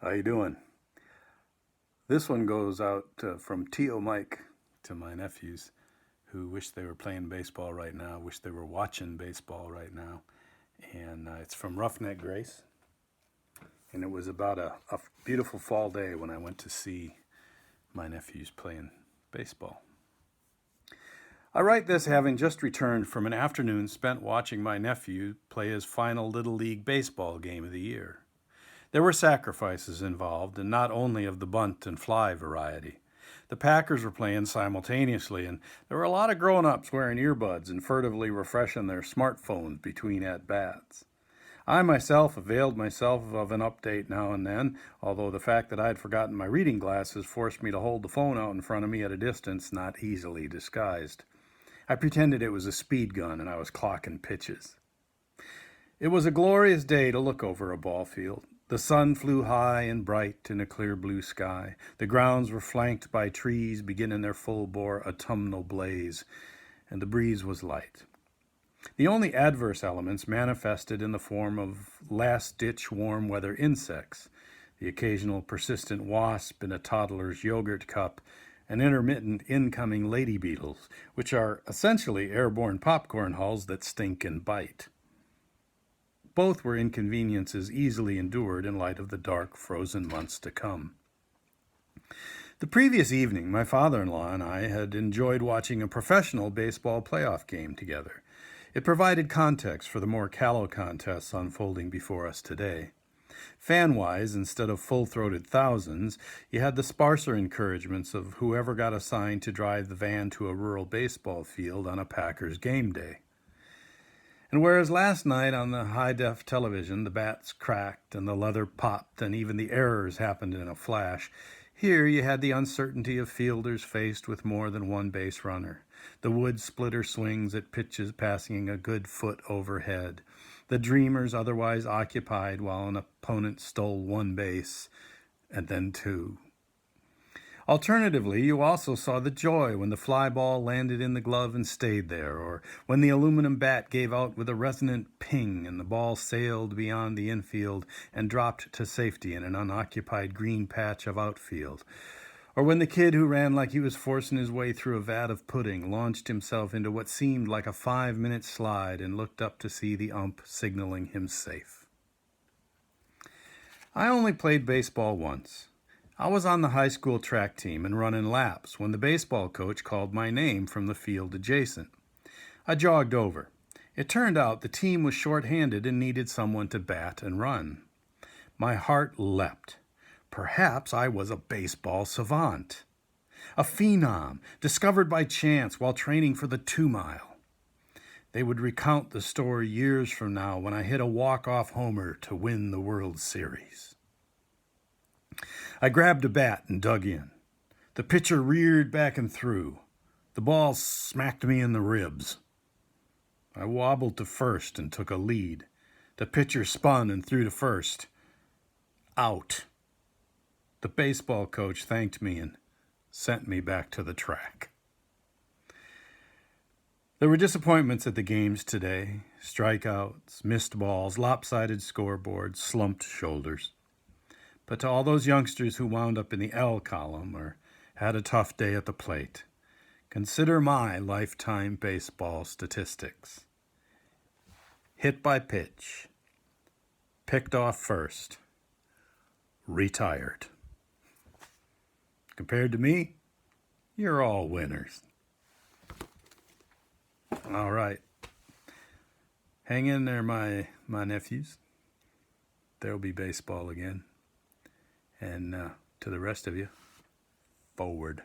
How you doing? This one goes out from Tio Mike to my nephews who wish they were playing baseball right now, wish they were watching baseball right now. And it's from Roughneck Grace. And it was about a beautiful fall day when I went to see my nephews playing baseball. I write this having just returned from an afternoon spent watching my nephew play his final Little League baseball game of the year. There were sacrifices involved, and not only of the bunt and fly variety. The Packers were playing simultaneously, and there were a lot of grown-ups wearing earbuds and furtively refreshing their smartphones between at-bats. I myself availed myself of an update now and then, although the fact that I had forgotten my reading glasses forced me to hold the phone out in front of me at a distance not easily disguised. I pretended it was a speed gun and I was clocking pitches. It was a glorious day to look over a ball field. The sun flew high and bright in a clear blue sky. The grounds were flanked by trees beginning their full-bore autumnal blaze, and the breeze was light. The only adverse elements manifested in the form of last-ditch warm-weather insects, the occasional persistent wasp in a toddler's yogurt cup, and intermittent incoming lady beetles, which are essentially airborne popcorn hulls that stink and bite. Both were inconveniences easily endured in light of the dark, frozen months to come. The previous evening, my father-in-law and I had enjoyed watching a professional baseball playoff game together. It provided context for the more callow contests unfolding before us today. Fan-wise, instead of full-throated thousands, you had the sparser encouragements of whoever got assigned to drive the van to a rural baseball field on a Packers game day. And whereas last night on the high-def television the bats cracked and the leather popped and even the errors happened in a flash, here you had the uncertainty of fielders faced with more than one base runner, the wood splitter swings at pitches passing a good foot overhead, the dreamers otherwise occupied while an opponent stole one base and then two. Alternatively, you also saw the joy when the fly ball landed in the glove and stayed there, or when the aluminum bat gave out with a resonant ping and the ball sailed beyond the infield and dropped to safety in an unoccupied green patch of outfield, or when the kid who ran like he was forcing his way through a vat of pudding launched himself into what seemed like a 5-minute slide and looked up to see the ump signaling him safe. I only played baseball once. I was on the high school track team and running laps when the baseball coach called my name from the field adjacent. I jogged over. It turned out the team was short-handed and needed someone to bat and run. My heart leapt. Perhaps I was a baseball savant. A phenom, discovered by chance while training for the 2-mile. They would recount the story years from now when I hit a walk-off homer to win the World Series. I grabbed a bat and dug in. The pitcher reared back and threw. The ball smacked me in the ribs. I wobbled to first and took a lead. The pitcher spun and threw to first. Out. The baseball coach thanked me and sent me back to the track. There were disappointments at the games today. Strikeouts, missed balls, lopsided scoreboards, slumped shoulders. But to all those youngsters who wound up in the L column or had a tough day at the plate, consider my lifetime baseball statistics. Hit by pitch, picked off first, retired. Compared to me, you're all winners. All right. Hang in there, my nephews. There'll be baseball again. And to the rest of you, forward.